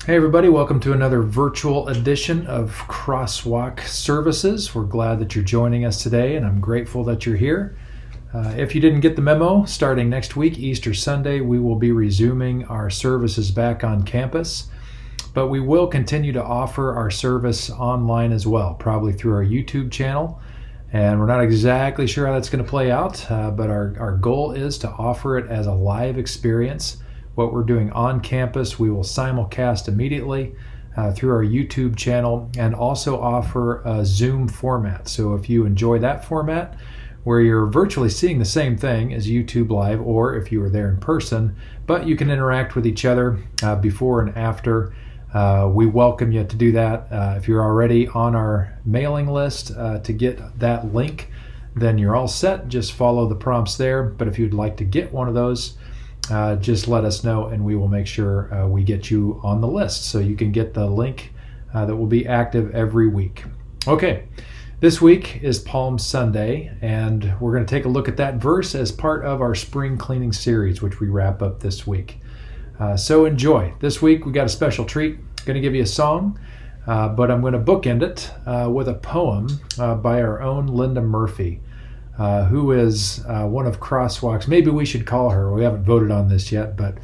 Hey everybody, welcome to another virtual edition of Crosswalk Services. We're glad that you're joining us today, and I'm grateful that you're here. If you didn't get the memo, starting next week, Easter Sunday, we will be resuming our services back on campus, but we will continue to offer our service online as well, probably through our YouTube channel. And we're not exactly sure how that's going to play out, but our goal is to offer it as a live experience. What we're doing on campus, we will simulcast immediately through our YouTube channel and also offer a Zoom format. So if you enjoy that format, where you're virtually seeing the same thing as YouTube Live, or if you were there in person, but you can interact with each other before and after, we welcome you to do that. If you're already on our mailing list to get that link, then you're all set. Just follow the prompts there. But if you'd like to get one of those, just let us know and we will make sure we get you on the list so you can get the link that will be active every week. Okay, this week is Palm Sunday, and we're going to take a look at that verse as part of our spring cleaning series, which we wrap up this week. So enjoy. This week we got a special treat. I'm going to give you a song, but I'm going to bookend it with a poem by our own Linda Murphy. Who is one of Crosswalk's, maybe we should call her, we haven't voted on this yet, but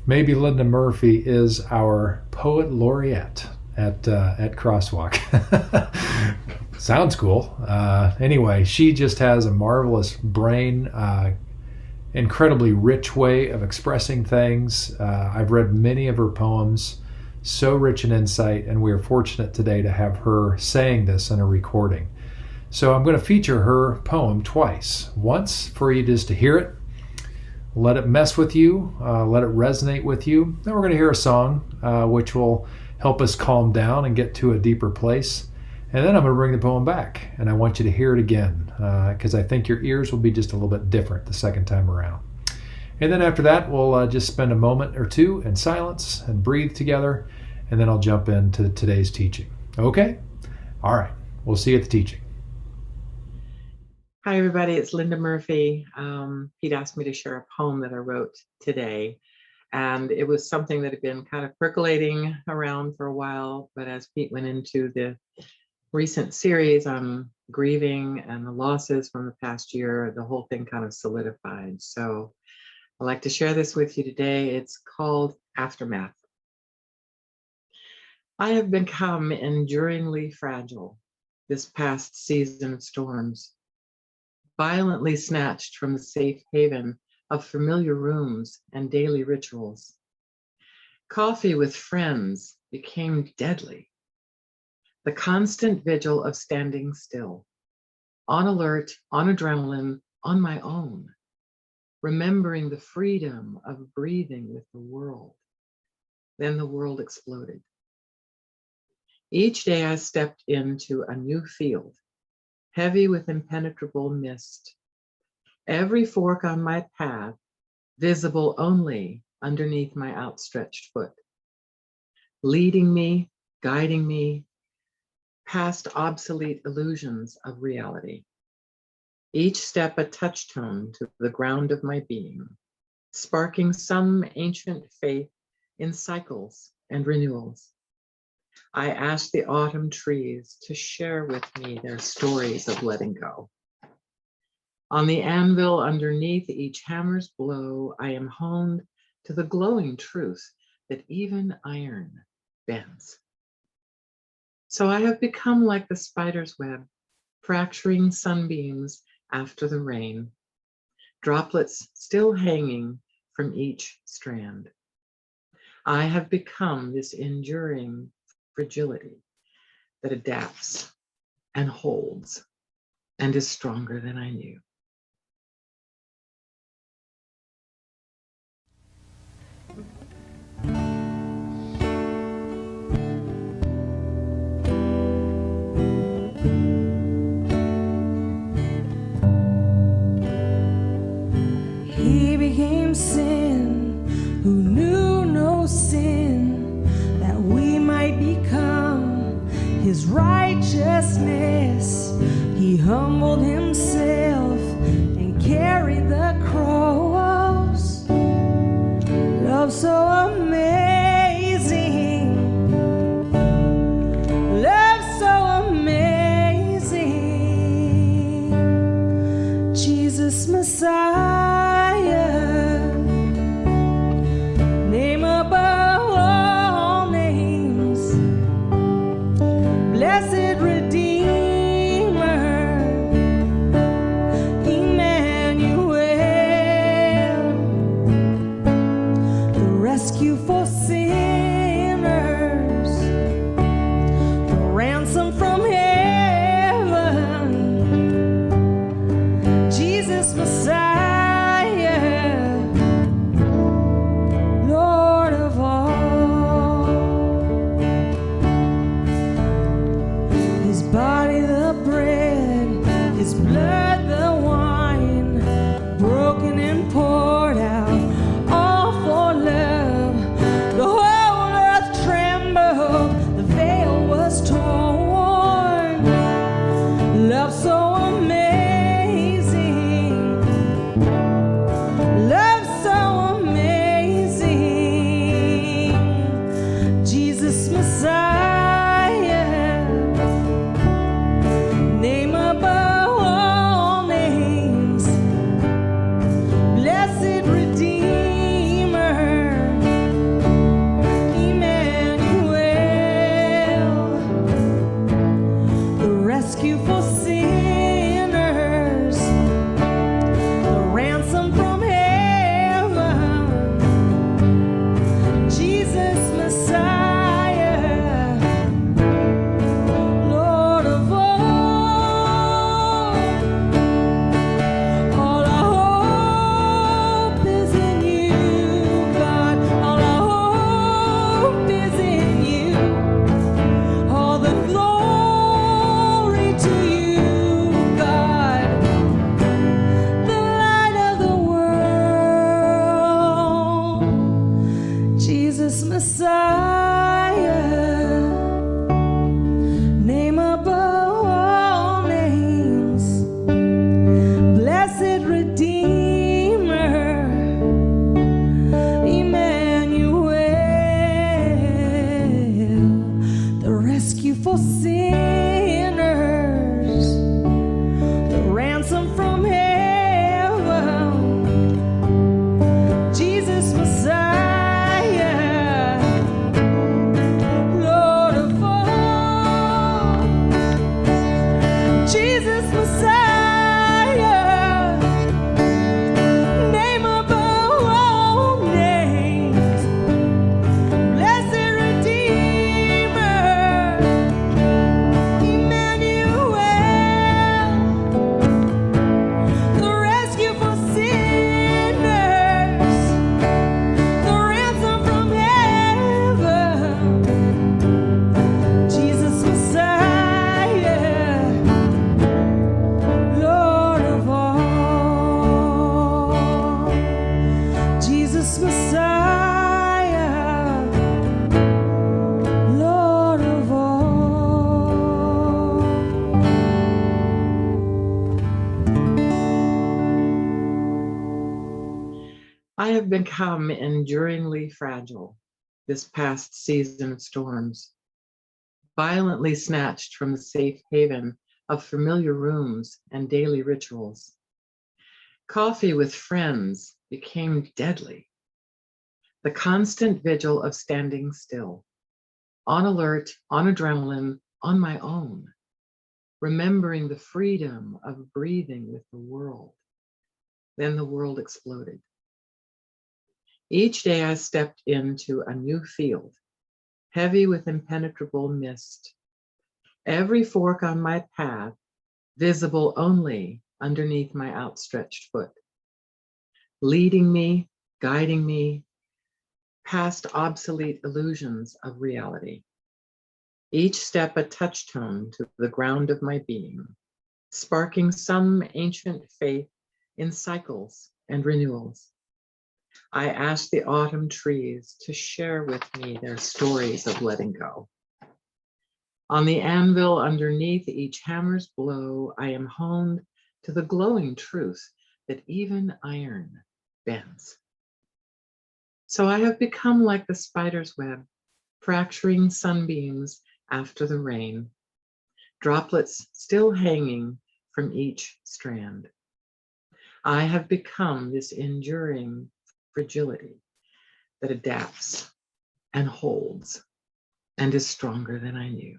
maybe Linda Murphy is our poet laureate at Crosswalk. Sounds cool. Anyway, she just has a marvelous brain, incredibly rich way of expressing things. I've read many of her poems, so rich in insight, and we are fortunate today to have her saying this in a recording. So I'm going to feature her poem twice. Once for you just to hear it, let it mess with you, let it resonate with you. Then we're going to hear a song which will help us calm down and get to a deeper place. And then I'm going to bring the poem back, and I want you to hear it again because I think your ears will be just a little bit different the second time around. And then after that, we'll just spend a moment or two in silence and breathe together, and then I'll jump into today's teaching. Okay? All right. We'll see you at the teaching. Hi, everybody. It's Linda Murphy. Pete asked me to share a poem that I wrote today, and it was something that had been kind of percolating around for a while. But as Pete went into the recent series on grieving and the losses from the past year, the whole thing kind of solidified. So I'd like to share this with you today. It's called Aftermath. I have become enduringly fragile this past season of storms, violently snatched from the safe haven of familiar rooms and daily rituals. Coffee with friends became deadly. The constant vigil of standing still, on alert, on adrenaline, on my own, remembering the freedom of breathing with the world. Then the world exploded. Each day I stepped into a new field, heavy with impenetrable mist. Every fork on my path, visible only underneath my outstretched foot, leading me, guiding me, past obsolete illusions of reality. Each step a touchstone to the ground of my being, sparking some ancient faith in cycles and renewals. I asked the autumn trees to share with me their stories of letting go. On the anvil underneath each hammer's blow, I am honed to the glowing truth that even iron bends. So I have become like the spider's web, fracturing sunbeams after the rain, droplets still hanging from each strand. I have become this enduring fragility that adapts and holds and is stronger than I knew. He became sin who knew no sin, that we might become his righteousness. He humbled himself and carried the cross. Love so amazing, rescue for sinners, the ransom from heaven, Jesus Messiah, Lord of all. His body the bread, his blood the wine, broken and poured out, all for love. The whole earth trembled, the veil was torn. Love so amazing, love so amazing, Jesus Messiah, name above all names, blessed Redeemer, Emmanuel, the rescue for sinners, the ransom from heaven, Jesus Messiah, Lord of all. All our hope is in you, God. All our hope is in you. All the glory to you, God. The light of the world, Jesus Messiah, name above all names, blessed Redeemer, Emmanuel, the rescue for sinners, the ransom from heaven, Jesus Messiah, Lord of all. Jesus Messiah, name above all names, blessed Redeemer, Emmanuel, the rescue for sinners, the ransom from heaven, Jesus Messiah, Lord of all. Jesus Messiah, Lord of all. I have become enduringly fragile this past season of storms, violently snatched from the safe haven of familiar rooms and daily rituals. Coffee with friends became deadly. The constant vigil of standing still, on alert, on adrenaline, on my own, remembering the freedom of breathing with the world. Then the world exploded. Each day I stepped into a new field, heavy with impenetrable mist. Every fork on my path visible only underneath my outstretched foot, leading me, guiding me past obsolete illusions of reality. Each step a touchstone to the ground of my being, sparking some ancient faith in cycles and renewals. I asked the autumn trees to share with me their stories of letting go. On the anvil underneath each hammer's blow, I am honed to the glowing truth that even iron bends. So I have become like the spider's web, fracturing sunbeams after the rain, droplets still hanging from each strand. I have become this enduring fragility that adapts and holds and is stronger than I knew.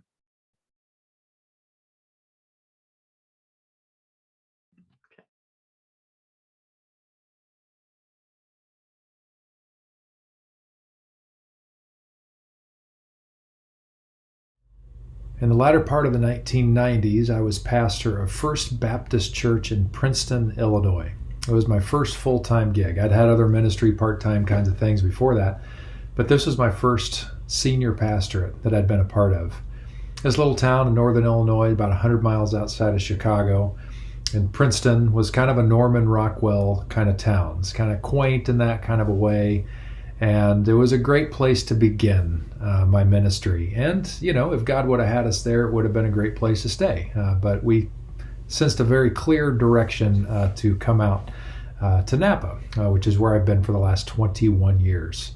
In the latter part of the 1990s, I was pastor of First Baptist Church in Princeton, Illinois. It was my first full-time gig. I'd had other ministry, part-time kinds of things before that, but this was my first senior pastorate that I'd been a part of. This little town in northern Illinois, about 100 miles outside of Chicago, and Princeton was kind of a Norman Rockwell kind of town. It's kind of quaint in that kind of a way, and it was a great place to begin my ministry. And, if God would have had us there, it would have been a great place to stay. But we sensed a very clear direction to come out to Napa, which is where I've been for the last 21 years.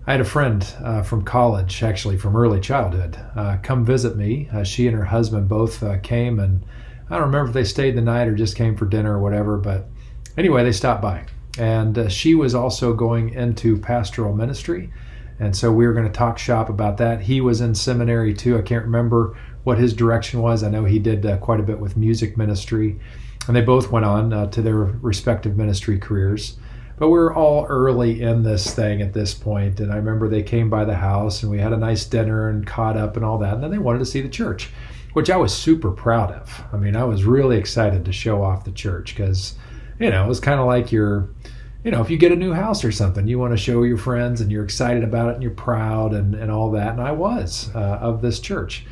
I had a friend from college, actually from early childhood, come visit me. She and her husband both came, and I don't remember if they stayed the night or just came for dinner or whatever, but anyway, they stopped by. And she was also going into pastoral ministry, and so we were going to talk shop about that. He was in seminary too. I can't remember what his direction was. I know he did quite a bit with music ministry, and they both went on to their respective ministry careers. But we were all early in this thing at this point, and I remember they came by the house, and we had a nice dinner and caught up and all that, and then they wanted to see the church, which I was super proud of. I mean, I was really excited to show off the church because, it was kind of like if you get a new house or something, you want to show your friends and you're excited about it and you're proud and all that. And I was of this church.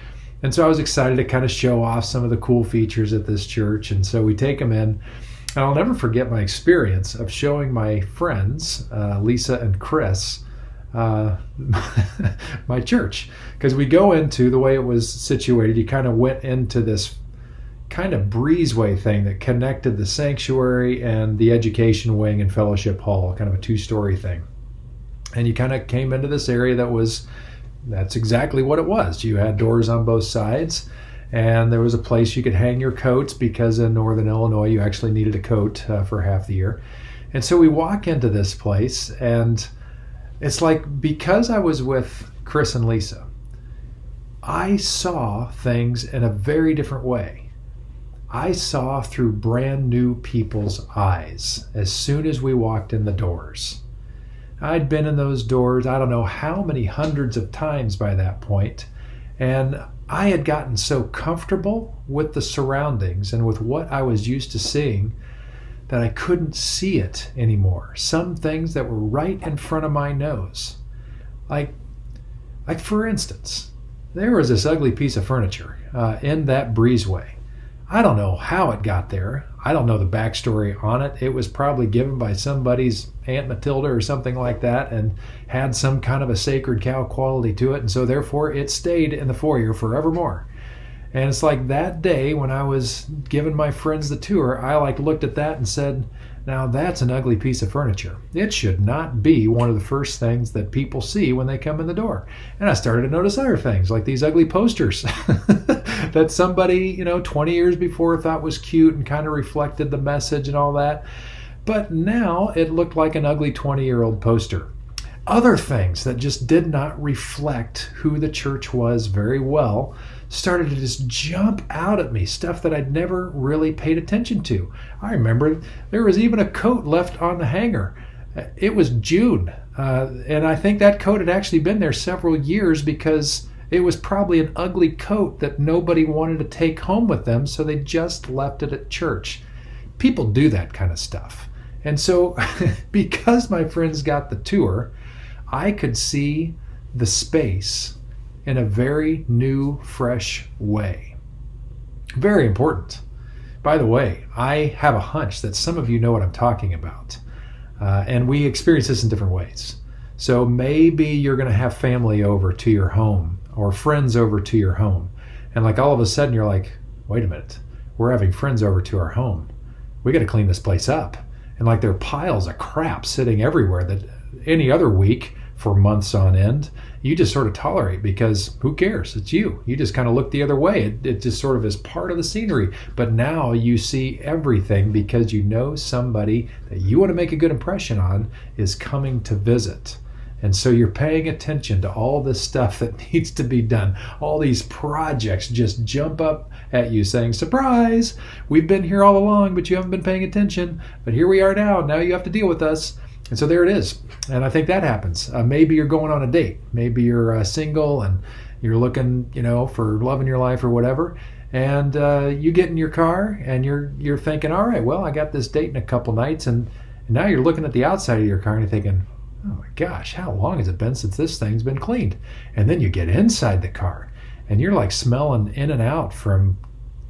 And so I was excited to kind of show off some of the cool features at this church. And so we take them in. And I'll never forget my experience of showing my friends, Lisa and Chris, my church. Because we go into, the way it was situated, you kind of went into this kind of breezeway thing that connected the sanctuary and the education wing and fellowship hall, kind of a two-story thing. And you kind of came into this area that's exactly what it was. You had doors on both sides, and there was a place you could hang your coats, because in northern Illinois you actually needed a coat for half the year. And so we walk into this place, and it's like, because I was with Chris and Lisa, I saw things in a very different way. I saw through brand new people's eyes as soon as we walked in the doors. I'd been in those doors, I don't know how many hundreds of times by that point, and I had gotten so comfortable with the surroundings and with what I was used to seeing that I couldn't see it anymore. Some things that were right in front of my nose. Like for instance, there was this ugly piece of furniture in that breezeway. I don't know how it got there. I don't know the backstory on it. It was probably given by somebody's Aunt Matilda or something like that, and had some kind of a sacred cow quality to it, and so therefore it stayed in the foyer forevermore. And it's like that day when I was giving my friends the tour, I looked at that and said, now that's an ugly piece of furniture. It should not be one of the first things that people see when they come in the door. And I started to notice other things, like these ugly posters that somebody, 20 years before thought was cute and kind of reflected the message and all that. But now it looked like an ugly 20-year-old poster. Other things that just did not reflect who the church was very well started to just jump out at me, stuff that I'd never really paid attention to. I remember there was even a coat left on the hanger. It was June, and I think that coat had actually been there several years, because it was probably an ugly coat that nobody wanted to take home with them, so they just left it at church. People do that kind of stuff. And so because my friends got the tour, I could see the space in a very new, fresh way. Very important. By the way, I have a hunch that some of you know what I'm talking about. And we experience this in different ways. So maybe you're going to have family over to your home, or friends over to your home. And all of a sudden you're like, wait a minute, we're having friends over to our home. We got to clean this place up. And there are piles of crap sitting everywhere that any other week for months on end, you just sort of tolerate, because who cares? It's you. You just kind of look the other way. It just sort of is part of the scenery. But now you see everything, because you know somebody that you want to make a good impression on is coming to visit. And so you're paying attention to all this stuff that needs to be done. All these projects just jump up at you saying, surprise, we've been here all along, but you haven't been paying attention. But here we are now. Now you have to deal with us. And so there it is. And I think that happens. Maybe you're going on a date. Maybe you're single and you're looking, for love in your life or whatever, and you get in your car and you're thinking, all right, well, I got this date in a couple nights, and now you're looking at the outside of your car and you're thinking, oh my gosh, how long has it been since this thing's been cleaned? And then you get inside the car and you're like smelling in and out from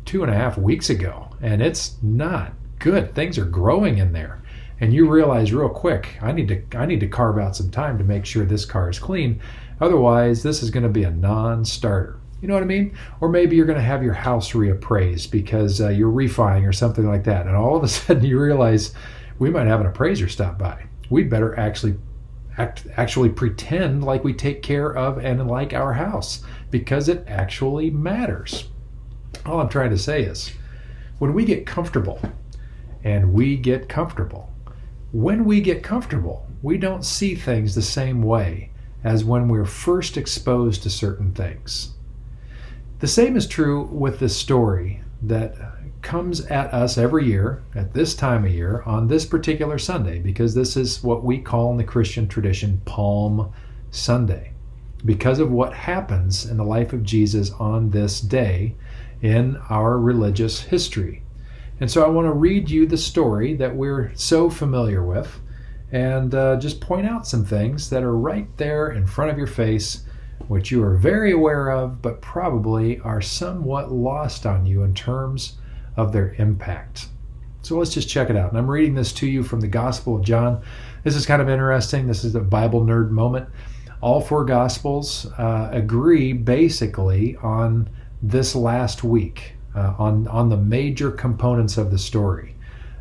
2.5 weeks ago, and it's not good. Things are growing in there, and you realize real quick, I need to carve out some time to make sure this car is clean. Otherwise, this is going to be a non-starter. You know what I mean? Or maybe you're going to have your house reappraised because you're refining or something like that, and all of a sudden you realize we might have an appraiser stop by. We'd better actually pretend like we take care of and like our house, because it actually matters. All I'm trying to say is, when we get comfortable, when we get comfortable, we don't see things the same way as when we're first exposed to certain things. The same is true with this story that comes at us every year at this time of year on this particular Sunday, because this is what we call in the Christian tradition Palm Sunday, because of what happens in the life of Jesus on this day in our religious history. And so I want to read you the story that we're so familiar with and just point out some things that are right there in front of your face, which you are very aware of, but probably are somewhat lost on you in terms of their impact. So let's just check it out. And I'm reading this to you from the Gospel of John. This is kind of interesting. This is a Bible nerd moment. All four Gospels agree basically on this last week, on the major components of the story.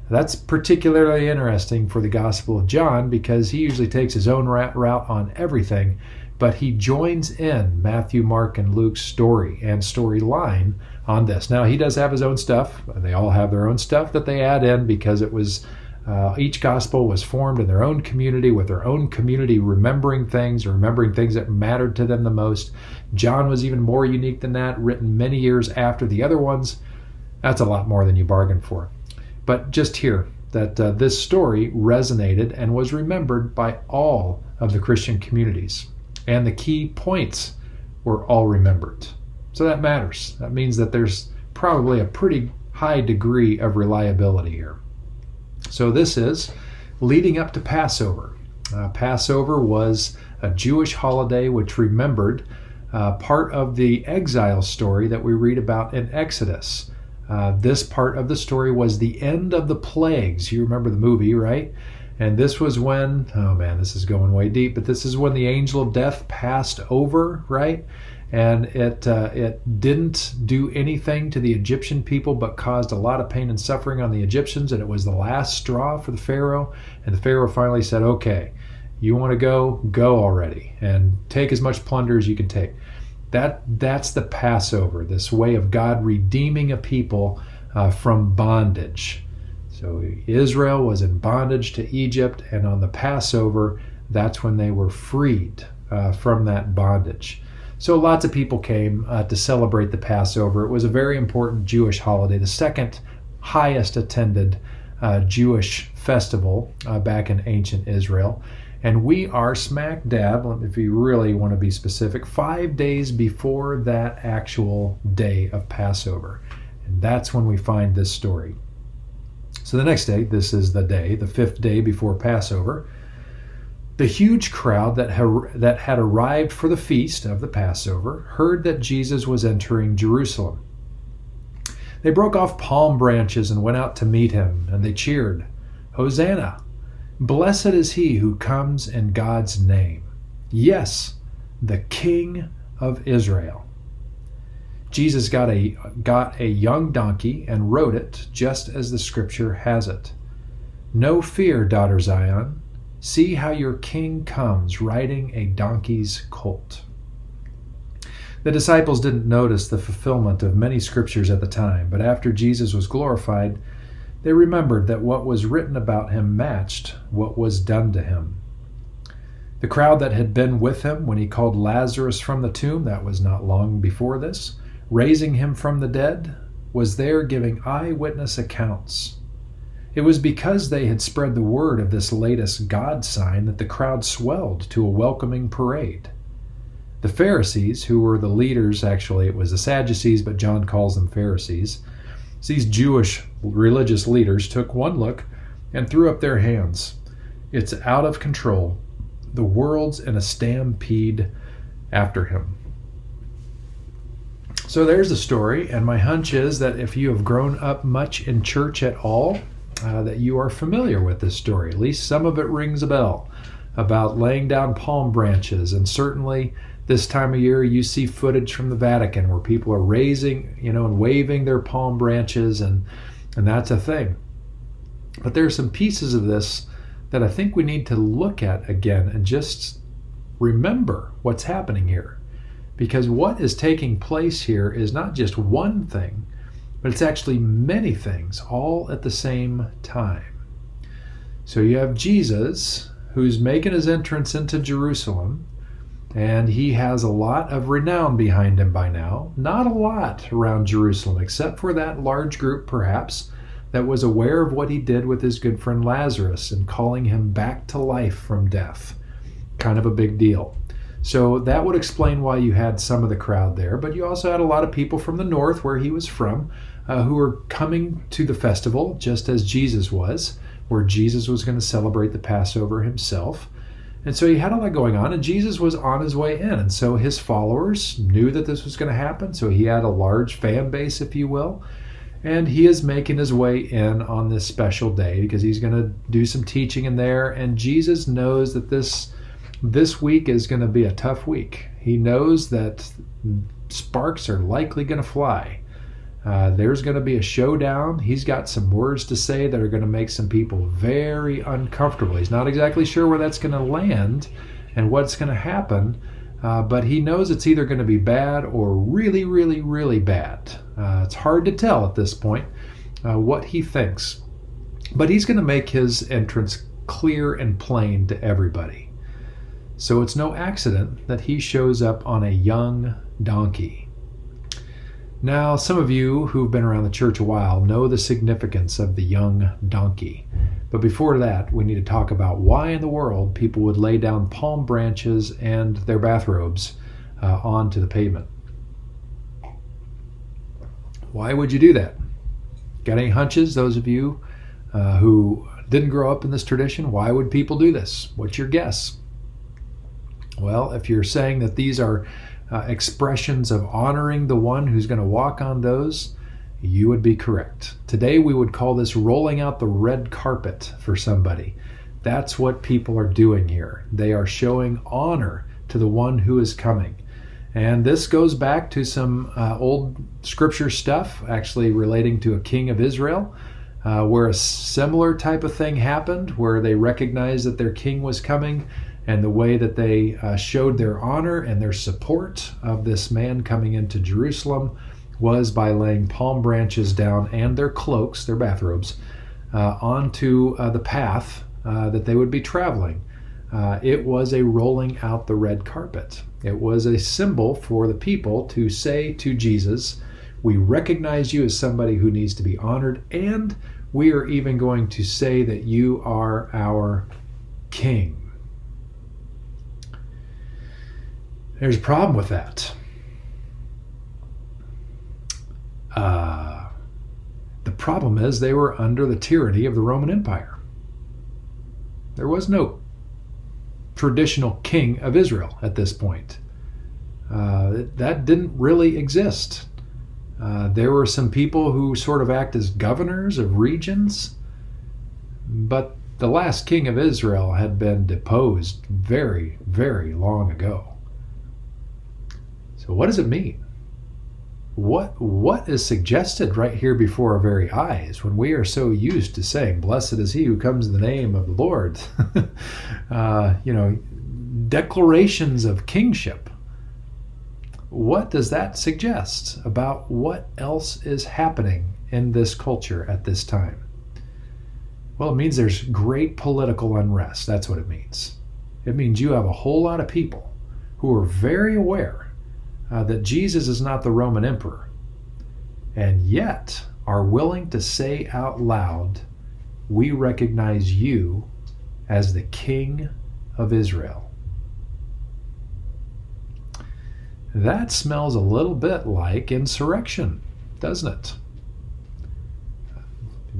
That's particularly interesting for the Gospel of John because he usually takes his own route on everything, but he joins in Matthew, Mark, and Luke's story and storyline on this. Now, he does have his own stuff. They all have their own stuff that they add in because it was each gospel was formed in their own community with their own community remembering things that mattered to them the most. John was even more unique than that, written many years after the other ones. That's a lot more than you bargained for. But just hear that this story resonated and was remembered by all of the Christian communities. And the key points were all remembered. So that matters. That means that there's probably a pretty high degree of reliability here. So this is leading up to Passover. Passover was a Jewish holiday which remembered part of the exile story that we read about in Exodus. This part of the story was the end of the plagues. You remember the movie, right? And this was when, oh man, this is going way deep, but this is when the angel of death passed over, right? And it didn't do anything to the Egyptian people, but caused a lot of pain and suffering on the Egyptians, and it was the last straw for the Pharaoh. And the Pharaoh finally said, okay, you want to go already, and take as much plunder as you can take. That's the Passover, this way of God redeeming a people from bondage. So Israel was in bondage to Egypt, and on the Passover, that's when they were freed from that bondage. So lots of people came to celebrate the Passover. It was a very important Jewish holiday, the second highest attended Jewish festival back in ancient Israel. And we are smack dab, if you really want to be specific, 5 days before that actual day of Passover. And that's when we find this story. So the next day, this is the day, the fifth day before Passover, the huge crowd that had arrived for the feast of the Passover heard that Jesus was entering Jerusalem. They broke off palm branches and went out to meet him, and they cheered, "Hosanna! Blessed is he who comes in God's name. Yes, the King of Israel." Jesus got a young donkey and rode it just as the scripture has it. "No fear, daughter Zion. See how your king comes riding a donkey's colt." The disciples didn't notice the fulfillment of many scriptures at the time, but after Jesus was glorified, they remembered that what was written about him matched what was done to him. The crowd that had been with him when he called Lazarus from the tomb, that was not long before this, raising him from the dead, was there giving eyewitness accounts. It was because they had spread the word of this latest God sign that the crowd swelled to a welcoming parade. The Pharisees, who were the leaders, actually it was the Sadducees, but John calls them Pharisees. So these Jewish religious leaders took one look and threw up their hands. It's out of control. The world's in a stampede after him. So there's the story, and my hunch is that if you have grown up much in church at all, that you are familiar with this story. At least some of it rings a bell about laying down palm branches, and certainly this time of year you see footage from the Vatican where people are raising, and waving their palm branches, and that's a thing. But there are some pieces of this that I think we need to look at again and just remember what's happening here. Because what is taking place here is not just one thing, but it's actually many things all at the same time. So you have Jesus, who's making his entrance into Jerusalem, and he has a lot of renown behind him by now. Not a lot around Jerusalem, except for that large group, perhaps, that was aware of what he did with his good friend Lazarus and calling him back to life from death. Kind of a big deal. So that would explain why you had some of the crowd there, but you also had a lot of people from the north, where he was from, who were coming to the festival, just as Jesus was, where Jesus was going to celebrate the Passover himself. And so he had a lot going on, and Jesus was on his way in. And so his followers knew that this was going to happen, so he had a large fan base, if you will. And he is making his way in on this special day because he's going to do some teaching in there. And Jesus knows that this week is going to be a tough week. He knows that sparks are likely going to fly. There's going to be a showdown. He's got some words to say that are going to make some people very uncomfortable. He's not exactly sure where that's going to land and what's going to happen, but he knows it's either going to be bad or really, really, really bad. It's hard to tell at this point what he thinks, but he's going to make his entrance clear and plain to everybody. So it's no accident that he shows up on a young donkey. Now, some of you who've been around the church a while know the significance of the young donkey. But before that, we need to talk about why in the world people would lay down palm branches and their bathrobes onto the pavement. Why would you do that? Got any hunches, those of you who didn't grow up in this tradition? Why would people do this? What's your guess? Well, if you're saying that these are expressions of honoring the one who's going to walk on those, you would be correct. Today we would call this rolling out the red carpet for somebody. That's what people are doing here. They are showing honor to the one who is coming. And this goes back to some old scripture stuff, actually relating to a king of Israel, where a similar type of thing happened, where they recognized that their king was coming. And the way that they showed their honor and their support of this man coming into Jerusalem was by laying palm branches down and their cloaks, their bathrobes, onto the path that they would be traveling. It was a rolling out the red carpet. It was a symbol for the people to say to Jesus, we recognize you as somebody who needs to be honored, and we are even going to say that you are our king. There's a problem with that. The problem is they were under the tyranny of the Roman Empire. There was no traditional king of Israel at this point. That didn't really exist. There were some people who sort of act as governors of regions, but the last king of Israel had been deposed very, very long ago. So what does it mean? What is suggested right here before our very eyes when we are so used to saying, blessed is he who comes in the name of the Lord? Declarations of kingship. What does that suggest about what else is happening in this culture at this time? Well, it means there's great political unrest. That's what it means. It means you have a whole lot of people who are very aware that Jesus is not the Roman emperor, and yet are willing to say out loud, we recognize you as the King of Israel. That smells a little bit like insurrection, doesn't it?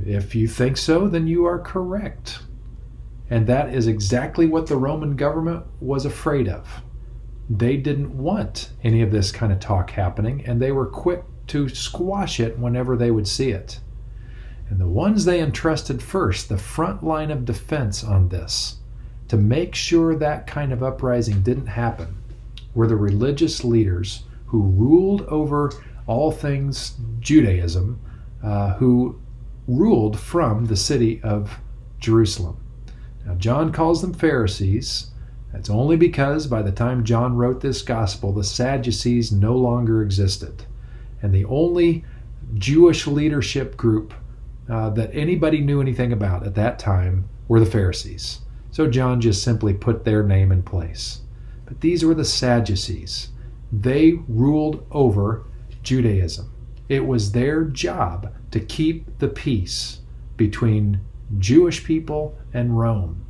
If you think so, then you are correct. And that is exactly what the Roman government was afraid of. They didn't want any of this kind of talk happening, and they were quick to squash it whenever they would see it. And the ones they entrusted first, the front line of defense on this, to make sure that kind of uprising didn't happen, were the religious leaders who ruled over all things Judaism, who ruled from the city of Jerusalem. Now, John calls them Pharisees. That's only because by the time John wrote this gospel, the Sadducees no longer existed. And the only Jewish leadership group that anybody knew anything about at that time were the Pharisees. So John just simply put their name in place. But these were the Sadducees. They ruled over Judaism. It was their job to keep the peace between Jewish people and Rome.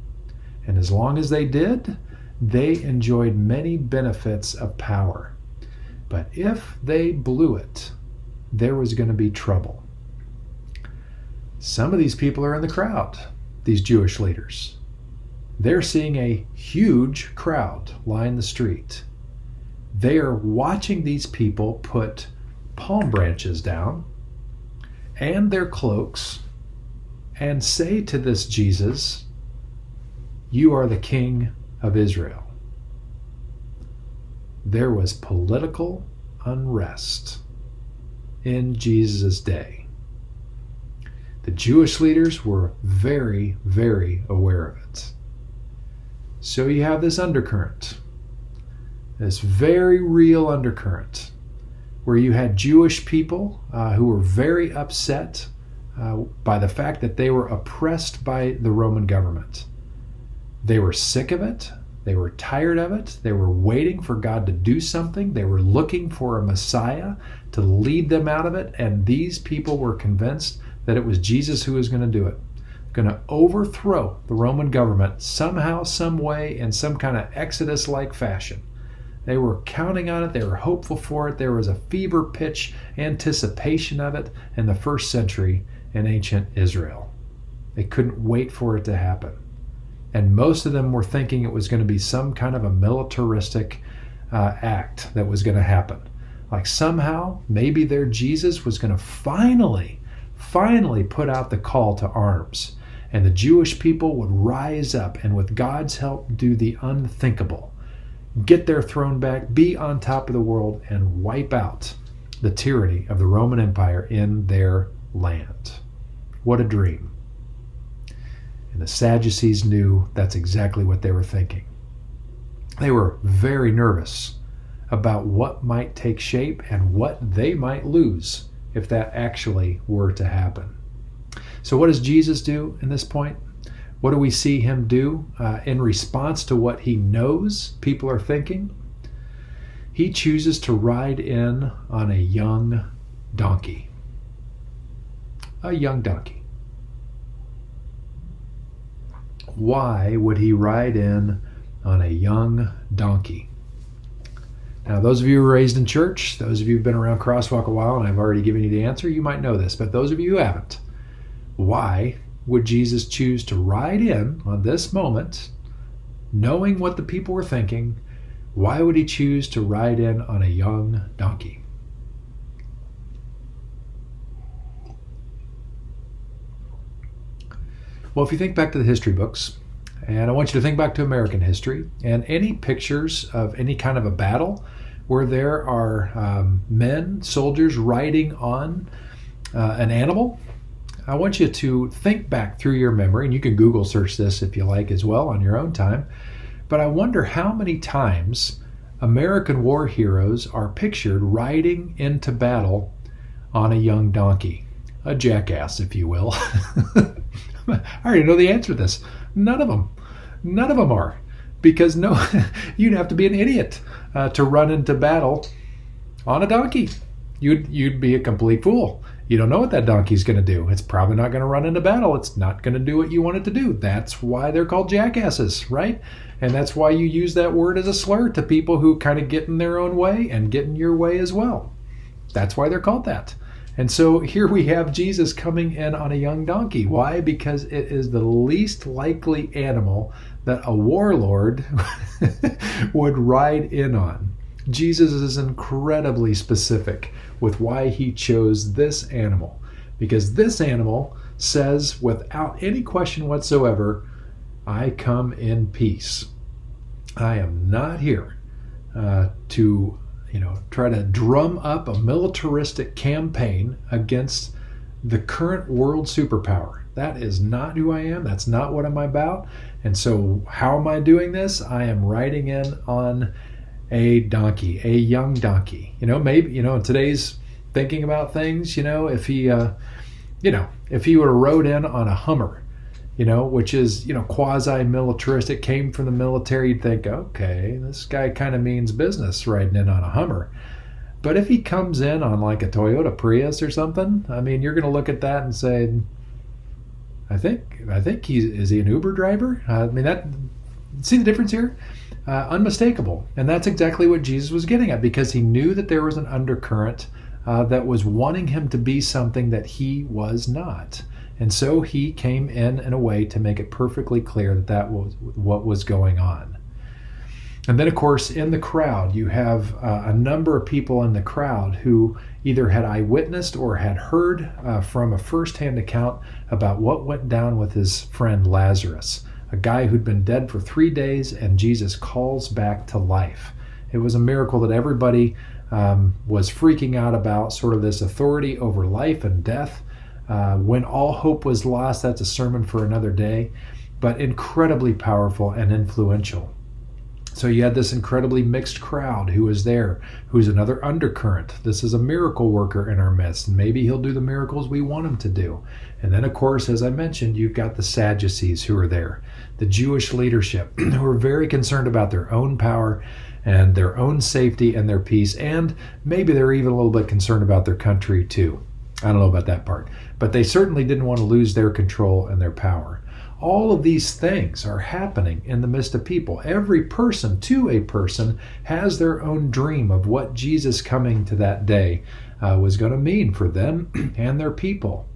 And as long as they did, they enjoyed many benefits of power. But if they blew it, there was going to be trouble. Some of these people are in the crowd, these Jewish leaders. They're seeing a huge crowd line the street. They are watching these people put palm branches down and their cloaks and say to this Jesus, "You are the King of Israel." There was political unrest in Jesus' day. The Jewish leaders were very, very aware of it. So you have this undercurrent, this very real undercurrent, where you had Jewish people who were very upset by the fact that they were oppressed by the Roman government. They were sick of it. They were tired of it. They were waiting for God to do something. They were looking for a Messiah to lead them out of it. And these people were convinced that it was Jesus who was going to do it, going to overthrow the Roman government somehow, some way, in some kind of Exodus-like fashion. They were counting on it. They were hopeful for it. There was a fever pitch anticipation of it in the first century in ancient Israel. They couldn't wait for it to happen. And most of them were thinking it was going to be some kind of a militaristic act that was going to happen. Like somehow, maybe their Jesus was going to finally put out the call to arms. And the Jewish people would rise up and with God's help do the unthinkable. Get their throne back, be on top of the world, and wipe out the tyranny of the Roman Empire in their land. What a dream. And the Sadducees knew that's exactly what they were thinking. They were very nervous about what might take shape and what they might lose if that actually were to happen. So what does Jesus do in this point? What do we see him do in response to what he knows people are thinking? He chooses to ride in on a young donkey. A young donkey. Why would he ride in on a young donkey? Now, those of you who were raised in church, those of you who've been around Crosswalk a while, and I've already given you the answer, you might know this, but those of you who haven't, why would Jesus choose to ride in on this moment, knowing what the people were thinking? Why would he choose to ride in on a young donkey? Well, if you think back to the history books, and I want you to think back to American history, and any pictures of any kind of a battle where there are men, soldiers riding on an animal, I want you to think back through your memory, and you can Google search this if you like as well on your own time, but I wonder how many times American war heroes are pictured riding into battle on a young donkey, a jackass, if you will. I already know the answer to this. None of them. None of them are. Because you'd have to be an idiot to run into battle on a donkey. You'd be a complete fool You don't know what that donkey's going to do. It's probably not going to run into battle. It's not going to do what you want it to do. That's why they're called jackasses, right? And that's why you use that word as a slur to people who kind of get in their own way and get in your way as well. That's why they're called that. And so here we have Jesus coming in on a young donkey. Why? Because it is the least likely animal that a warlord would ride in on. Jesus is incredibly specific with why he chose this animal, because this animal says without any question whatsoever, I come in peace. I am not here to try to drum up a militaristic campaign against the current world superpower. That is not who I am. That's not what I'm about. And so how am I doing this? I am riding in on a donkey, a young donkey. Maybe, in today's thinking about things, if he would have rode in on a Hummer, which is, quasi-militaristic, came from the military, you'd think, okay, this guy kind of means business riding in on a Hummer. But if he comes in on like a Toyota Prius or something, I mean, you're going to look at that and say, I think is he an Uber driver? See the difference here? Unmistakable. And that's exactly what Jesus was getting at, because he knew that there was an undercurrent that was wanting him to be something that he was not. And so he came in a way to make it perfectly clear that was what was going on. And then, of course, in the crowd, you have a number of people in the crowd who either had eyewitnessed or had heard from a firsthand account about what went down with his friend Lazarus, a guy who'd been dead for 3 days, and Jesus calls back to life. It was a miracle that everybody was freaking out about, sort of this authority over life and death. When all hope was lost, that's a sermon for another day, but incredibly powerful and influential. So you had this incredibly mixed crowd who was there, who's another undercurrent. This is a miracle worker in our midst, and maybe he'll do the miracles we want him to do. And then, of course, as I mentioned, you've got the Sadducees who are there, the Jewish leadership who are very concerned about their own power and their own safety and their peace, and maybe they're even a little bit concerned about their country too. I don't know about that part, but they certainly didn't want to lose their control and their power. All of these things are happening in the midst of people. Every person to a person has their own dream of what Jesus coming to that day was going to mean for them and their people.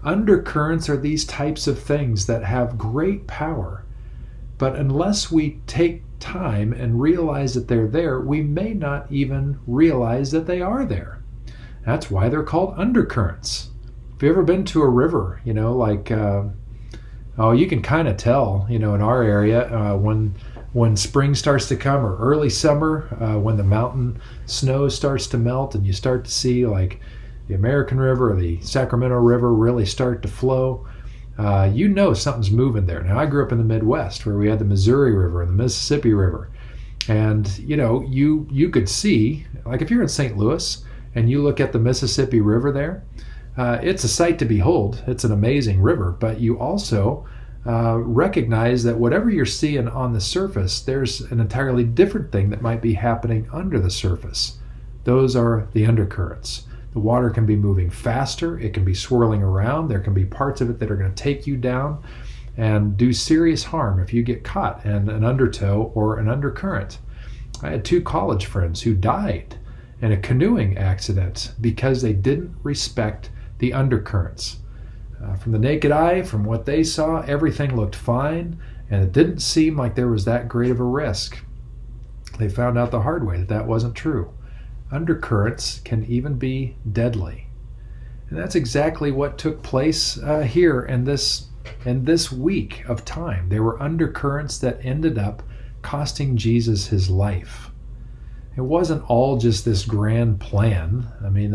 Undercurrents are these types of things that have great power, but unless we take time and realize that they're there, we may not even realize that they are there. That's why they're called undercurrents. Have you ever been to a river, you can kind of tell, in our area when spring starts to come, or early summer, when the mountain snow starts to melt and you start to see like the American River or the Sacramento River really start to flow. Something's moving there. Now, I grew up in the Midwest where we had the Missouri River and the Mississippi River. And, you could see, like if you're in St. Louis and you look at the Mississippi River there, it's a sight to behold. It's an amazing river, but you also recognize that whatever you're seeing on the surface, there's an entirely different thing that might be happening under the surface. Those are the undercurrents. The water can be moving faster. It can be swirling around. There can be parts of it that are going to take you down and do serious harm if you get caught in an undertow or an undercurrent. I had 2 college friends who died in a canoeing accident because they didn't respect the undercurrents. From the naked eye, from what they saw, everything looked fine, and it didn't seem like there was that great of a risk. They found out the hard way that that wasn't true. Undercurrents can even be deadly. And that's exactly what took place here in this week of time. There were undercurrents that ended up costing Jesus his life. It wasn't all just this grand plan. I mean,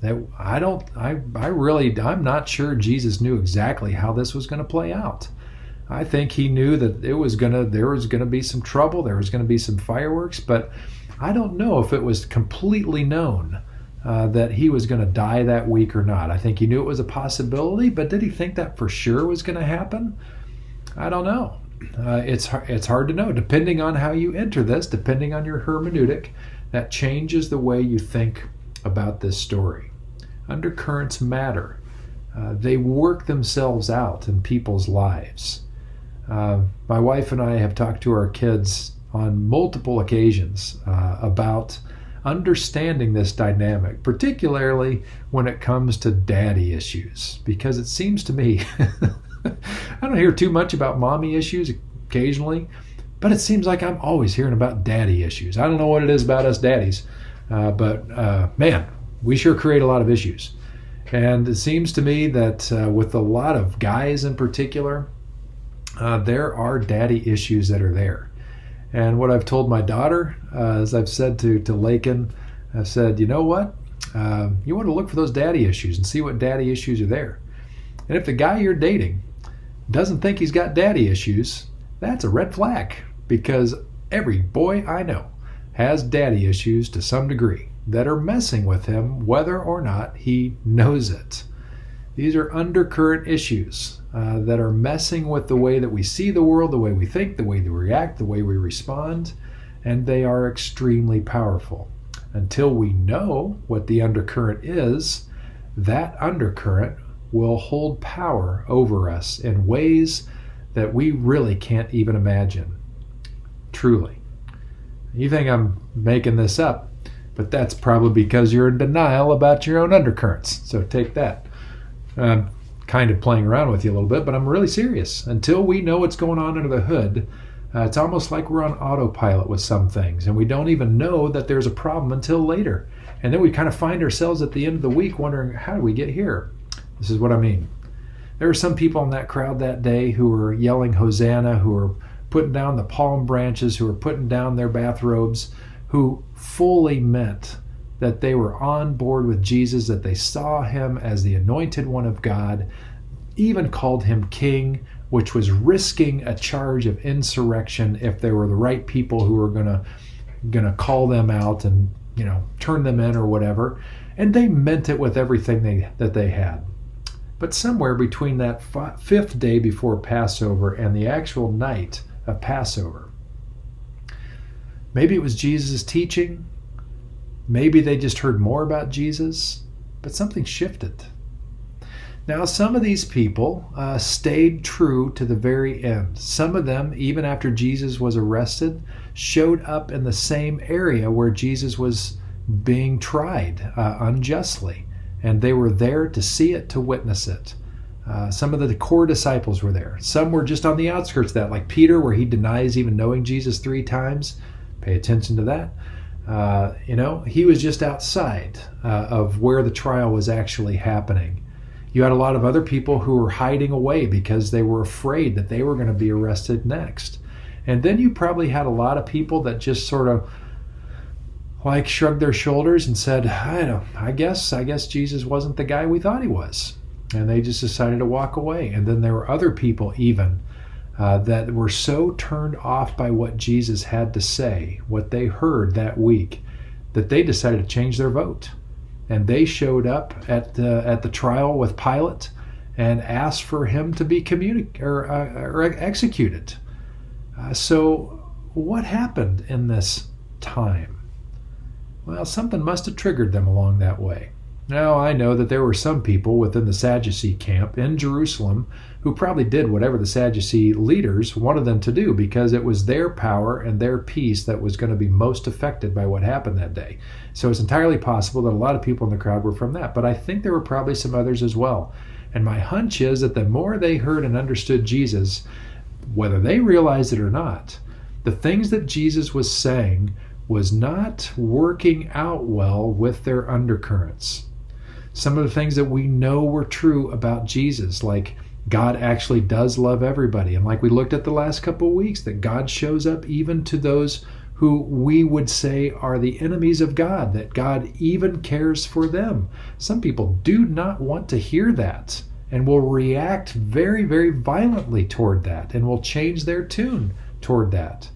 I'm not sure Jesus knew exactly how this was going to play out. I think he knew that there was going to be some trouble, there was going to be some fireworks, but I don't know if it was completely known that he was going to die that week or not. I think he knew it was a possibility, but did he think that for sure was going to happen? I don't know. It's hard to know. Depending on how you enter this, depending on your hermeneutic, that changes the way you think about this story. Undercurrents matter. They work themselves out in people's lives. My wife and I have talked to our kids on multiple occasions about understanding this dynamic, particularly when it comes to daddy issues, because it seems to me, I don't hear too much about mommy issues occasionally, but it seems like I'm always hearing about daddy issues. I don't know what it is about us daddies, but man, we sure create a lot of issues. And it seems to me that with a lot of guys in particular, there are daddy issues that are there. And what I've told my daughter, as I've said to Lakin, I've said, you know what? You want to look for those daddy issues and see what daddy issues are there. And if the guy you're dating doesn't think he's got daddy issues, that's a red flag, because every boy I know has daddy issues to some degree that are messing with him, whether or not he knows it. These are undercurrent issues that are messing with the way that we see the world, the way we think, the way we react, the way we respond, and they are extremely powerful. Until we know what the undercurrent is, that undercurrent will hold power over us in ways that we really can't even imagine. Truly. You think I'm making this up, but that's probably because you're in denial about your own undercurrents. So take that. I'm kind of playing around with you a little bit, but I'm really serious. Until we know what's going on under the hood, it's almost like we're on autopilot with some things, and we don't even know that there's a problem until later. And then we kind of find ourselves at the end of the week wondering, how did we get here? This is what I mean. There were some people in that crowd that day who were yelling Hosanna, who were putting down the palm branches, who were putting down their bathrobes, who fully meant that they were on board with Jesus, that they saw him as the anointed one of God, even called him king, which was risking a charge of insurrection if there were the right people who were gonna call them out and turn them in or whatever. And they meant it with everything that they had. But somewhere between that fifth day before Passover and the actual night of Passover, maybe it was Jesus' teaching, maybe they just heard more about Jesus, but something shifted. Now, some of these people stayed true to the very end. Some of them, even after Jesus was arrested, showed up in the same area where Jesus was being tried unjustly. And they were there to see it, to witness it. Some of the core disciples were there. Some were just on the outskirts of that, like Peter, where he denies even knowing Jesus 3 times. Pay attention to that. He was just outside of where the trial was actually happening. You had a lot of other people who were hiding away because they were afraid that they were going to be arrested next. And then you probably had a lot of people that just sort of shrugged their shoulders and said, I guess Jesus wasn't the guy we thought he was. And they just decided to walk away. And then there were other people even that were so turned off by what Jesus had to say, what they heard that week, that they decided to change their vote. And they showed up at the trial with Pilate and asked for him to be executed. So what happened in this time? Well, something must have triggered them along that way. Now, I know that there were some people within the Sadducee camp in Jerusalem who probably did whatever the Sadducee leaders wanted them to do, because it was their power and their peace that was going to be most affected by what happened that day. So it's entirely possible that a lot of people in the crowd were from that, but I think there were probably some others as well. And my hunch is that the more they heard and understood Jesus, whether they realized it or not, the things that Jesus was saying was not working out well with their undercurrents. Some of the things that we know were true about Jesus, like God actually does love everybody, and like we looked at the last couple of weeks, that God shows up even to those who we would say are the enemies of God, that God even cares for them. Some people do not want to hear that and will react very, very violently toward that and will change their tune toward that.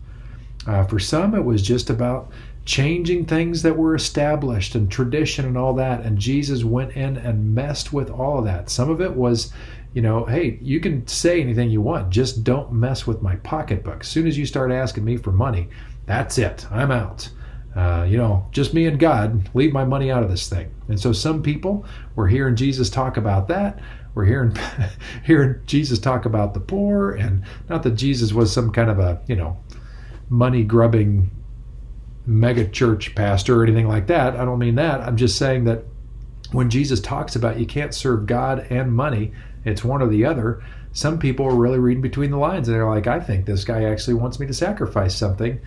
For some, it was just about changing things that were established and tradition and all that, and Jesus went in and messed with all of that. Some of it was, hey, you can say anything you want, just don't mess with my pocketbook. As soon as you start asking me for money, that's it, I'm out. Just me and God, leave my money out of this thing. And so some people, we're hearing Jesus talk about that. We're hearing Jesus talk about the poor, and not that Jesus was some kind of a, money grubbing mega church pastor or anything like that. I don't mean that. I'm just saying that when Jesus talks about you can't serve God and money, it's one or the other. Some people are really reading between the lines, and they're like, I think this guy actually wants me to sacrifice something.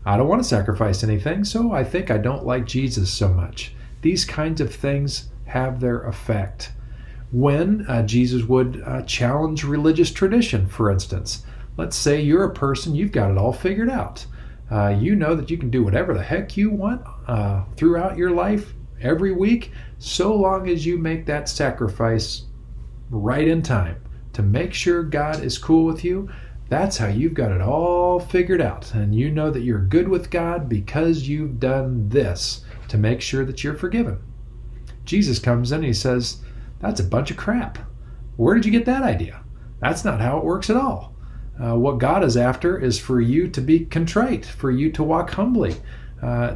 I don't want to sacrifice anything, so I think I don't like Jesus so much. These kinds of things have their effect. When Jesus would challenge religious tradition, for instance. Let's say you're a person, you've got it all figured out. You know that you can do whatever the heck you want throughout your life, every week, so long as you make that sacrifice right in time to make sure God is cool with you. That's how you've got it all figured out. And you know that you're good with God because you've done this to make sure that you're forgiven. Jesus comes in and he says, that's a bunch of crap. Where did you get that idea? That's not how it works at all. What God is after is for you to be contrite, for you to walk humbly.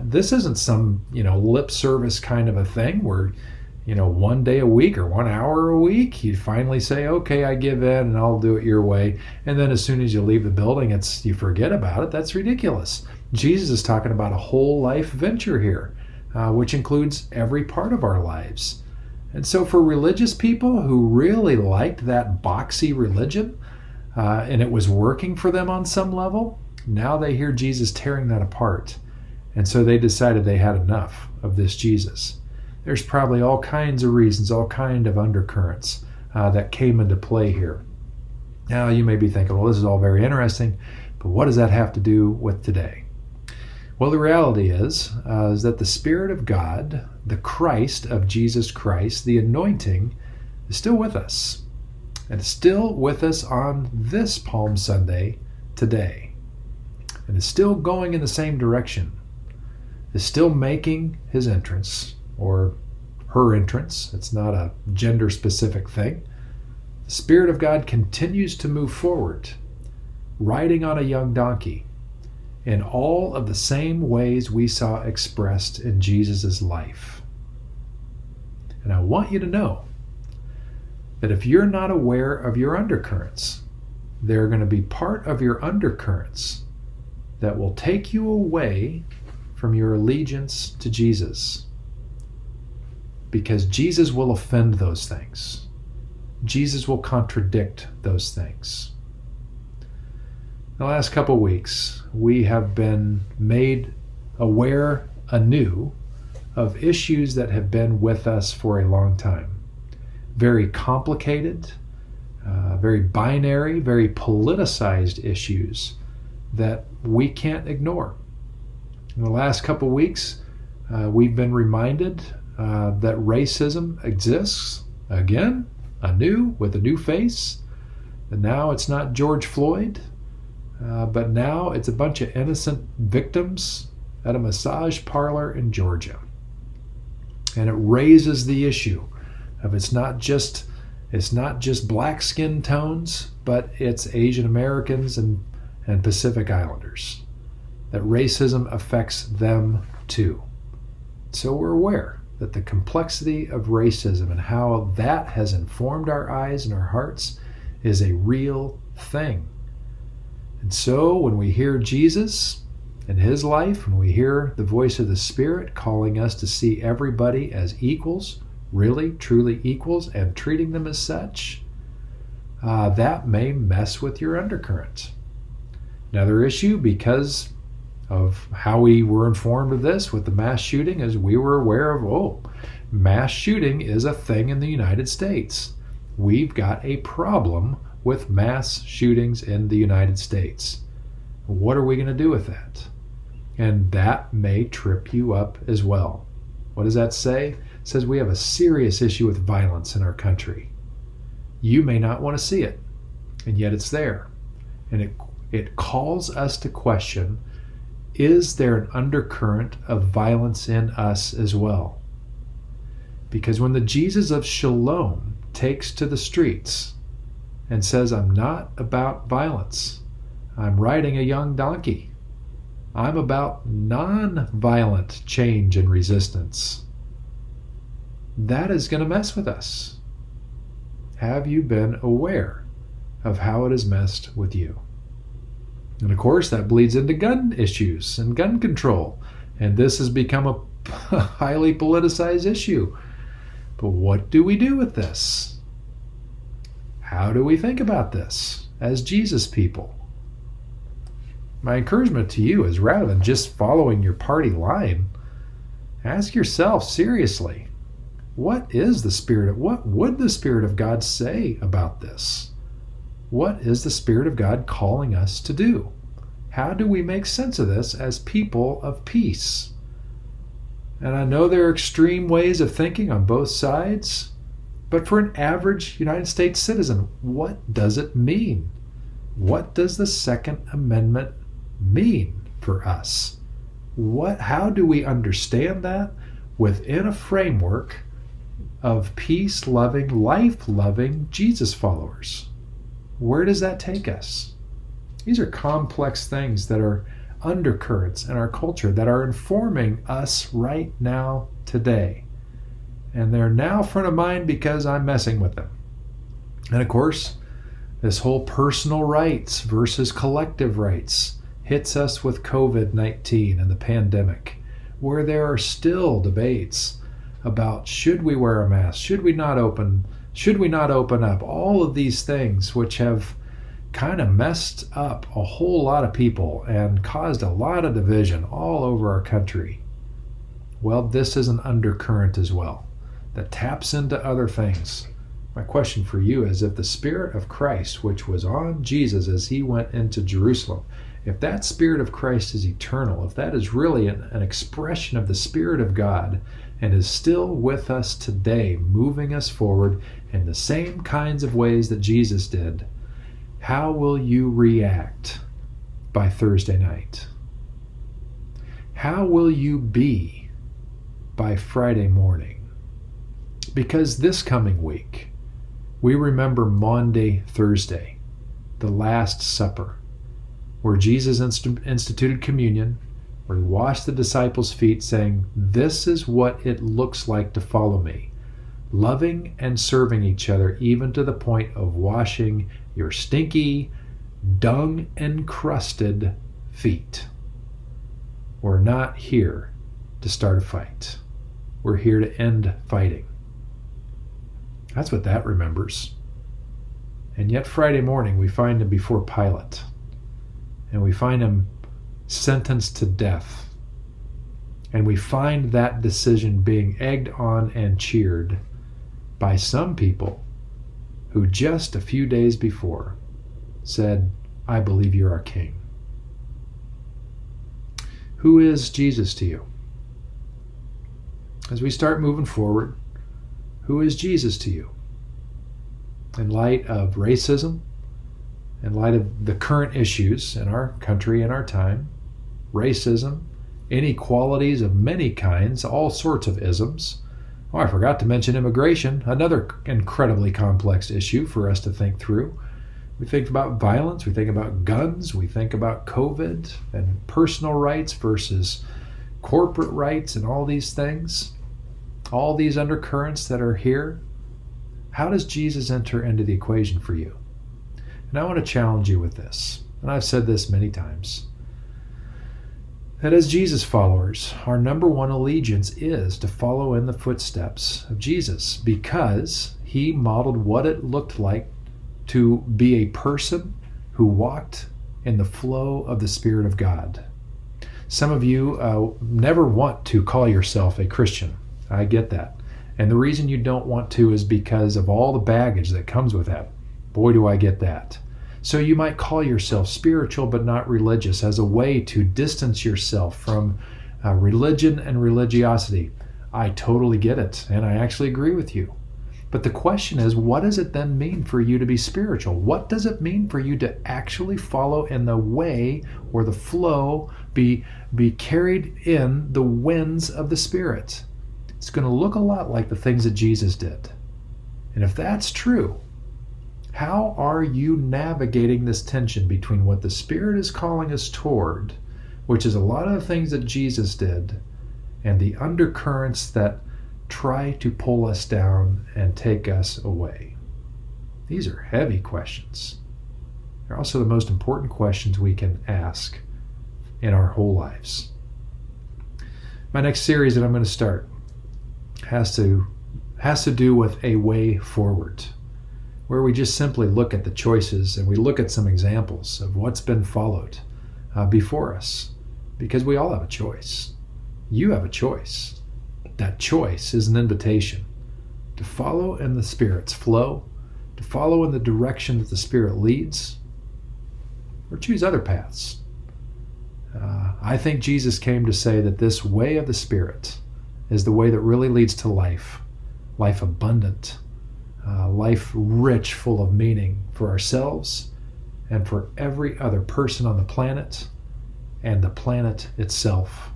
This isn't some, lip service kind of a thing where, one day a week or 1 hour a week, you finally say, okay, I give in and I'll do it your way. And then as soon as you leave the building, you forget about it. That's ridiculous. Jesus is talking about a whole life venture here, which includes every part of our lives. And so for religious people who really liked that boxy religion, and it was working for them on some level, now they hear Jesus tearing that apart. And so they decided they had enough of this Jesus. There's probably all kinds of reasons, all kind of undercurrents that came into play here. Now you may be thinking, well, this is all very interesting, but what does that have to do with today? Well, the reality is that the Spirit of God, the Christ of Jesus Christ, the anointing, is still with us. And is still with us on this Palm Sunday today. And is still going in the same direction. Is still making his entrance, or her entrance. It's not a gender-specific thing. The Spirit of God continues to move forward, riding on a young donkey, in all of the same ways we saw expressed in Jesus' life. And I want you to know that if you're not aware of your undercurrents, there are going to be part of your undercurrents that will take you away from your allegiance to Jesus. Because Jesus will offend those things. Jesus will contradict those things. The last couple of weeks, we have been made aware anew of issues that have been with us for a long time. Very complicated, very binary, very politicized issues that we can't ignore. In the last couple of weeks, we've been reminded that racism exists again, anew, with a new face. And now it's not George Floyd, but now it's a bunch of innocent victims at a massage parlor in Georgia. And it raises the issue of it's not just black skin tones, but it's Asian Americans and Pacific Islanders. That racism affects them too. So we're aware that the complexity of racism and how that has informed our eyes and our hearts is a real thing. And so when we hear Jesus and his life, when we hear the voice of the Spirit calling us to see everybody as equals, really, truly equals, and treating them as such, that may mess with your undercurrent. Another issue, because of how we were informed of this with the mass shooting, is we were aware of, mass shooting is a thing in the United States. We've got a problem with mass shootings in the United States. What are we going to do with that? And that may trip you up as well. What does that say? It says we have a serious issue with violence in our country. You may not want to see it, and yet it's there. And it calls us to question, is there an undercurrent of violence in us as well? Because when the Jesus of Shalom takes to the streets and says, I'm not about violence, I'm riding a young donkey, I'm about non-violent change and resistance. That is going to mess with us. Have you been aware of how it has messed with you? And of course, that bleeds into gun issues and gun control. And this has become a highly politicized issue. But what do we do with this? How do we think about this as Jesus people? My encouragement to you is, rather than just following your party line, ask yourself seriously, what would the Spirit of God say about this? What is the Spirit of God calling us to do? How do we make sense of this as people of peace? And I know there are extreme ways of thinking on both sides, but for an average United States citizen, what does it mean? What does the Second Amendment mean for us? How do we understand that within a framework of peace-loving, life-loving Jesus followers? Where does that take us? These are complex things that are undercurrents in our culture that are informing us right now, today. And they're now front of mind because I'm messing with them. And of course, this whole personal rights versus collective rights hits us with COVID-19 and the pandemic, where there are still debates about should we wear a mask, should we not open up, all of these things which have kind of messed up a whole lot of people and caused a lot of division all over our country. Well, this is an undercurrent as well that taps into other things. My question for you is, if the Spirit of Christ, which was on Jesus as he went into Jerusalem, if that Spirit of Christ is eternal, if that is really an expression of the Spirit of God and is still with us today, moving us forward in the same kinds of ways that Jesus did, how will you react by Thursday night? How will you be by Friday morning? Because this coming week, we remember Maundy Thursday, the Last Supper, where Jesus instituted communion, where he washed the disciples' feet, saying, "This is what it looks like to follow me, loving and serving each other, even to the point of washing your stinky, dung-encrusted feet." We're not here to start a fight. We're here to end fighting. That's what that remembers. And yet Friday morning we find him before Pilate, and we find him sentenced to death. And we find that decision being egged on and cheered by some people who just a few days before said, "I believe you're our king." Who is Jesus to you? As we start moving forward, who is Jesus to you? In light of racism, in light of the current issues in our country and our time, racism, inequalities of many kinds, all sorts of isms. Oh, I forgot to mention immigration, another incredibly complex issue for us to think through. We think about violence, we think about guns, we think about COVID and personal rights versus corporate rights and all these things, all these undercurrents that are here. How does Jesus enter into the equation for you? And I want to challenge you with this, and I've said this many times, that as Jesus followers, our number one allegiance is to follow in the footsteps of Jesus, because he modeled what it looked like to be a person who walked in the flow of the Spirit of God. Some of you never want to call yourself a Christian. I get that. And the reason you don't want to is because of all the baggage that comes with that. Boy, do I get that. So you might call yourself spiritual but not religious as a way to distance yourself from religion and religiosity. I totally get it, and I actually agree with you. But the question is, what does it then mean for you to be spiritual? What does it mean for you to actually follow in the way or the flow, be carried in the winds of the Spirit? It's going to look a lot like the things that Jesus did. And if that's true, how are you navigating this tension between what the Spirit is calling us toward which is a lot of the things that Jesus did, and the undercurrents that try to pull us down and take us away? These are heavy questions. They're also the most important questions we can ask in our whole lives. My next series that I'm going to start has to do with a way forward, where we just simply look at the choices and we look at some examples of what's been followed before us, because we all have a choice. You have a choice. That choice is an invitation to follow in the Spirit's flow, to follow in the direction that the Spirit leads, or choose other paths. I think Jesus came to say that this way of the Spirit is the way that really leads to life abundant, life rich, full of meaning for ourselves and for every other person on the planet and the planet itself,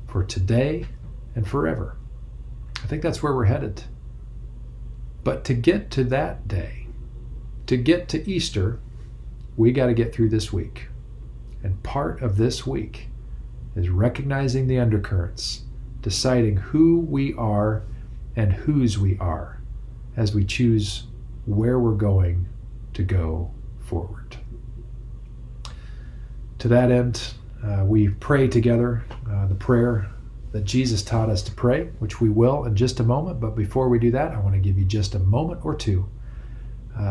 for today and forever. I think that's where we're headed. But to get to that day, to get to Easter, we got to get through this week. And part of this week is recognizing the undercurrents, deciding who we are and whose we are as we choose where we're going to go forward. To that end, we pray together the prayer that Jesus taught us to pray, which we will in just a moment. But before we do that, I want to give you just a moment or two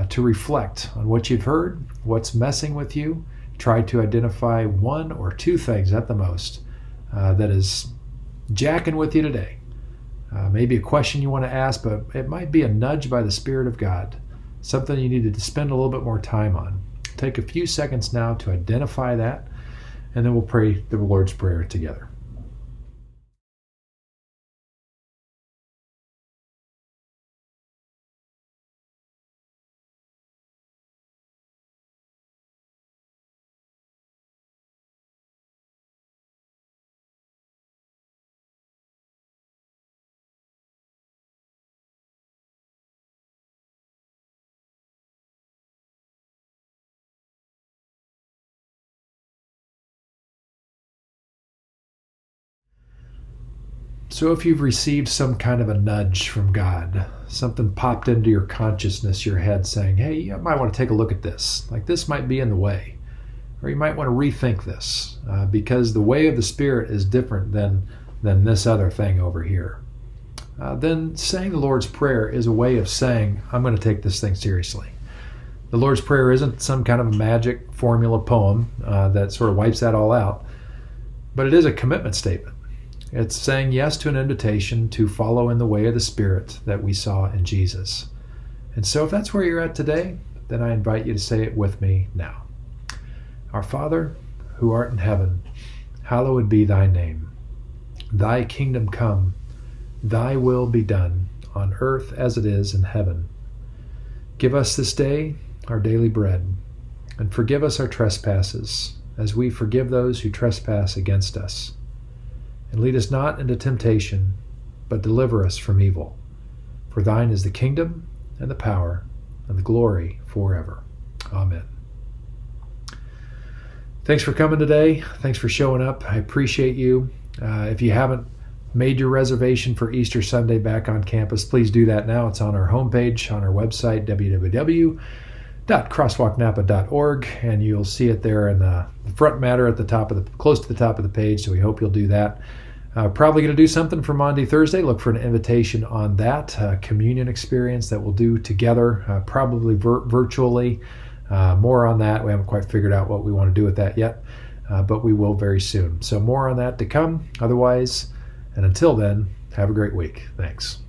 to reflect on what you've heard, what's messing with you. Try to identify one or two things at the most that is jacking with you today. Maybe a question you want to ask, but it might be a nudge by the Spirit of God, something you needed to spend a little bit more time on. Take a few seconds now to identify that, and then we'll pray the Lord's Prayer together. So if you've received some kind of a nudge from God, something popped into your consciousness, your head saying, hey, you might want to take a look at this. Like this might be in the way. Or you might want to rethink this because the way of the Spirit is different than this other thing over here. Then saying the Lord's Prayer is a way of saying, I'm going to take this thing seriously. The Lord's Prayer isn't some kind of a magic formula poem that sort of wipes that all out, but it is a commitment statement. It's saying yes to an invitation to follow in the way of the Spirit that we saw in Jesus. And so if that's where you're at today, then I invite you to say it with me now. Our Father, who art in heaven, hallowed be thy name. Thy kingdom come, thy will be done, on earth as it is in heaven. Give us this day our daily bread, and forgive us our trespasses, as we forgive those who trespass against us. And lead us not into temptation, but deliver us from evil. For thine is the kingdom, and the power, and the glory forever. Amen. Thanks for coming today. Thanks for showing up. I appreciate you. If you haven't made your reservation for Easter Sunday back on campus, please do that now. It's on our homepage, on our website, www.crosswalknapa.org, and you'll see it there in the front matter at the top of close to the top of the page. So we hope you'll do that. Probably going to do something for Maundy Thursday. Look for an invitation on that communion experience that we'll do together, probably virtually. More on that. We haven't quite figured out what we want to do with that yet, but we will very soon. So more on that to come. Otherwise, and until then, have a great week. Thanks.